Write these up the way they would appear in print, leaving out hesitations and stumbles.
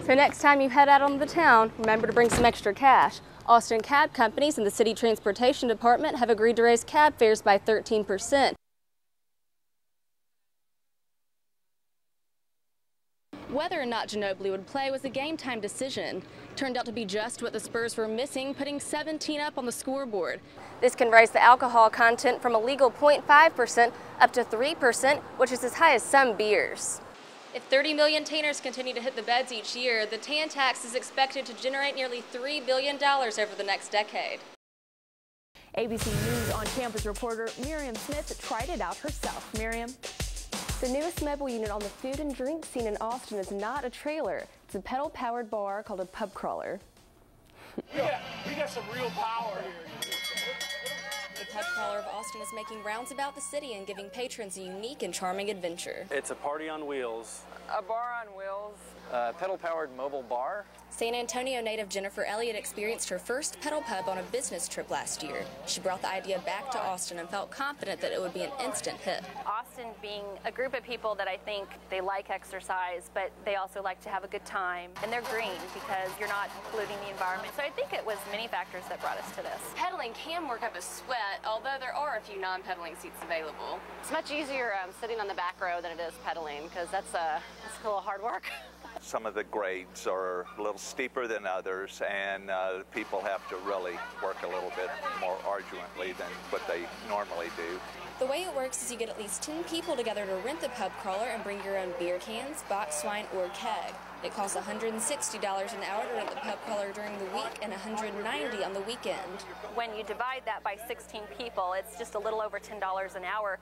So next time you head out on the town, remember to bring some extra cash. Austin cab companies and the city transportation department have agreed to raise cab fares by 13%. Whether or not Ginobili would play was a game-time decision. Turned out to be just what the Spurs were missing, putting 17 up on the scoreboard. This can raise the alcohol content from a legal 0.5% up to 3%, which is as high as some beers. If 30 million tanners continue to hit the beds each year, the tan tax is expected to generate nearly $3 billion over the next decade. ABC News on Campus reporter Miriam Smith tried it out herself. Miriam? The newest mobile unit on the food and drink scene in Austin is not a trailer. It's a pedal-powered bar called a pub crawler. We got some real power here. The pub crawler of Austin is making rounds about the city and giving patrons a unique and charming adventure. It's a party on wheels. A bar on wheels. A pedal-powered mobile bar. San Antonio native Jennifer Elliott experienced her first pedal pub on a business trip last year. She brought the idea back to Austin and felt confident that it would be an instant hit. Austin being a group of people that I think they like exercise, but they also like to have a good time. And they're green because you're not polluting the environment. So I think it was many factors that brought us to this. Pedaling can work up a sweat, although there are a few non-pedaling seats available. It's much easier sitting on the back row than it is pedaling because that's a little hard work. Some of the grades are a little steeper than others, and people have to really work a little bit more arduously than what they normally do. The way it works is you get at least 10 people together to rent the pub crawler and bring your own beer cans, box wine, or keg. It costs $160 an hour to rent the pub crawler during the week and $190 on the weekend. When you divide that by 16 people, it's just a little over $10 an hour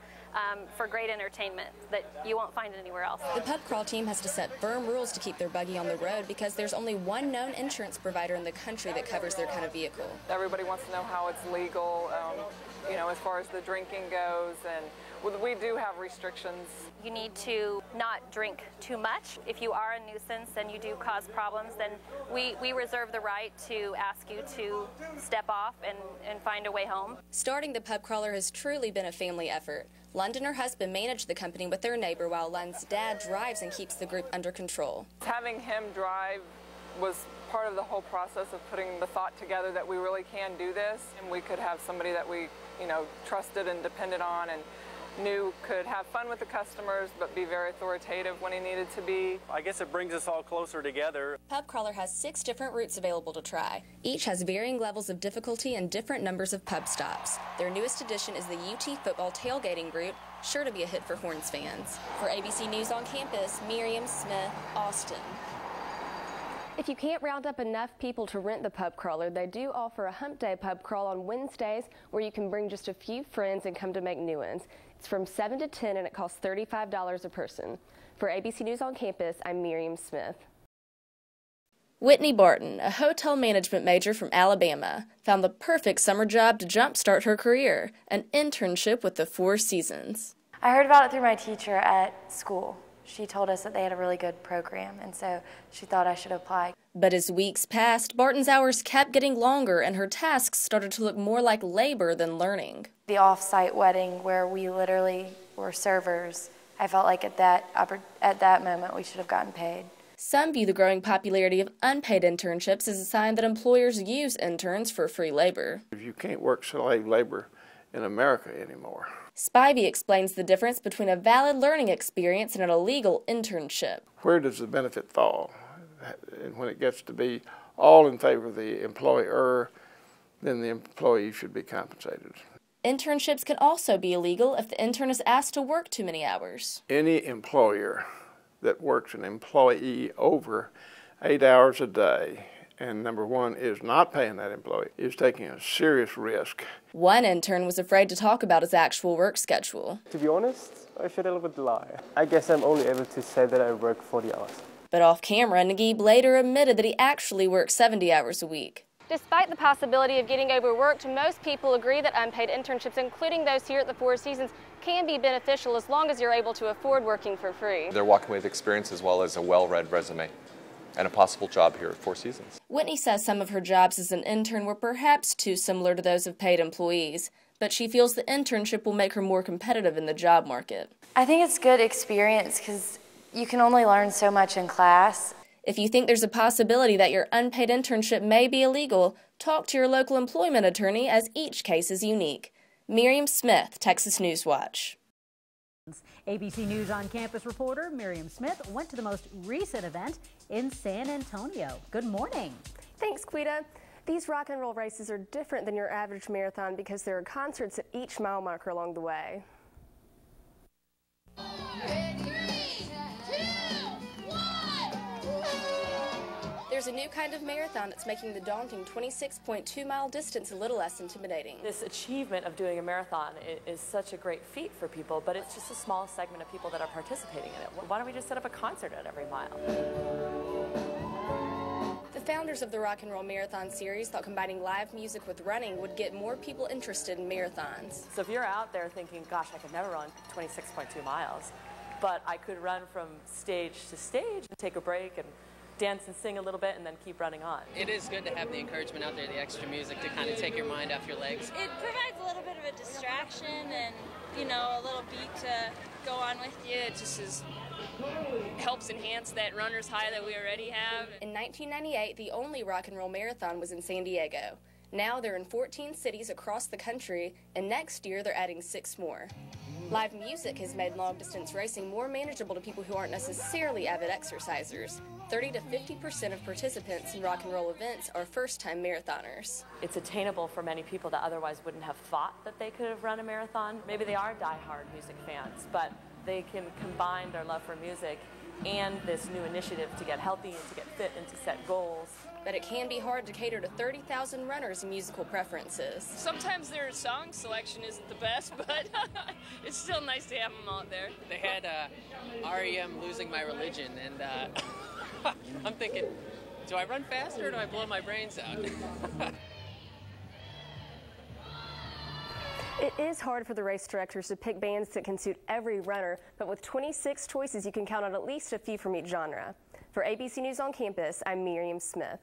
for great entertainment that you won't find anywhere else. The pub crawl team has to set firm rules to keep their buggy on the road because there's only one known insurance provider in the country that covers their kind of vehicle. Everybody wants to know how it's legal, you know, as far as the drinking goes, and we do have restrictions. You need to not drink too much. If you are a nuisance and you do cause problems, then we reserve the right to ask you to step off and find a way home. Starting the pub crawler has truly been a family effort. Lund and her husband manage the company with their neighbor, while Lund's dad drives and keeps the group under control. Having him drive was part of the whole process of putting the thought together that we really can do this, and we could have somebody that we, you know, trusted and depended on and knew could have fun with the customers but be very authoritative when he needed to be. I guess it brings us all closer together. Pub crawler has 6 different routes available to try. Each has varying levels of difficulty and different numbers of pub stops. Their newest addition is the UT football tailgating route, sure to be a hit for Horns fans. For ABC News on Campus, Miriam Smith, Austin. If you can't round up enough people to rent the pub crawler, they do offer a hump day pub crawl on Wednesdays where you can bring just a few friends and come to make new ones. It's from 7 to 10 and it costs $35 a person. For ABC News on Campus, I'm Miriam Smith. Whitney Barton, a hotel management major from Alabama, found the perfect summer job to jumpstart her career, an internship with the Four Seasons. I heard about it through my teacher at school. She told us that they had a really good program, and so she thought I should apply. But as weeks passed, Barton's hours kept getting longer and her tasks started to look more like labor than learning. The off-site wedding where we literally were servers, I felt like at that moment we should have gotten paid. Some view the growing popularity of unpaid internships as a sign that employers use interns for free labor. You can't work slave labor in America anymore. Spivey explains the difference between a valid learning experience and an illegal internship. Where does the benefit fall? And when it gets to be all in favor of the employer, then the employee should be compensated. Internships can also be illegal if the intern is asked to work too many hours. Any employer that works an employee over 8 hours a day and number one is not paying that employee is taking a serious risk. One intern was afraid to talk about his actual work schedule. To be honest, I should a little bit lie. I guess I'm only able to say that I work 40 hours. But off camera, Naguib later admitted that he actually works 70 hours a week. Despite the possibility of getting overworked, most people agree that unpaid internships, including those here at the Four Seasons, can be beneficial as long as you're able to afford working for free. They're walking away with experience as well as a well-read resume and a possible job here at Four Seasons. Whitney says some of her jobs as an intern were perhaps too similar to those of paid employees, but she feels the internship will make her more competitive in the job market. I think it's good experience because you can only learn so much in class. If you think there's a possibility that your unpaid internship may be illegal, talk to your local employment attorney, as each case is unique. Miriam Smith, Texas News Watch. ABC News on Campus reporter Miriam Smith went to the most recent event in San Antonio. Good morning. Thanks, Quita. These rock and roll races are different than your average marathon because there are concerts at each mile marker along the way. There's a new kind of marathon that's making the daunting 26.2-mile distance a little less intimidating. This achievement of doing a marathon is such a great feat for people, but it's just a small segment of people that are participating in it. Why don't we just set up a concert at every mile? The founders of the Rock and Roll Marathon series thought combining live music with running would get more people interested in marathons. So if you're out there thinking, gosh, I could never run 26.2 miles, but I could run from stage to stage and take a break and dance and sing a little bit and then keep running on. It is good to have the encouragement out there, the extra music to kind of take your mind off your legs. It provides a little bit of a distraction and, you know, a little beat to go on with you. It just helps enhance that runner's high that we already have. In 1998, the only rock and roll marathon was in San Diego. Now they're in 14 cities across the country, and next year they're adding 6 more. Live music has made long-distance racing more manageable to people who aren't necessarily avid exercisers. 30 to 50% of participants in rock and roll events are first-time marathoners. It's attainable for many people that otherwise wouldn't have thought that they could have run a marathon. Maybe they are die-hard music fans, but they can combine their love for music and this new initiative to get healthy and to get fit and to set goals. But it can be hard to cater to 30,000 runners' musical preferences. Sometimes their song selection isn't the best, but it's still nice to have them out there. They had REM Losing My Religion, and I'm thinking, do I run faster or do I blow my brains out? It is hard for the race directors to pick bands that can suit every runner, but with 26 choices, you can count on at least a few from each genre. For ABC News on Campus, I'm Miriam Smith.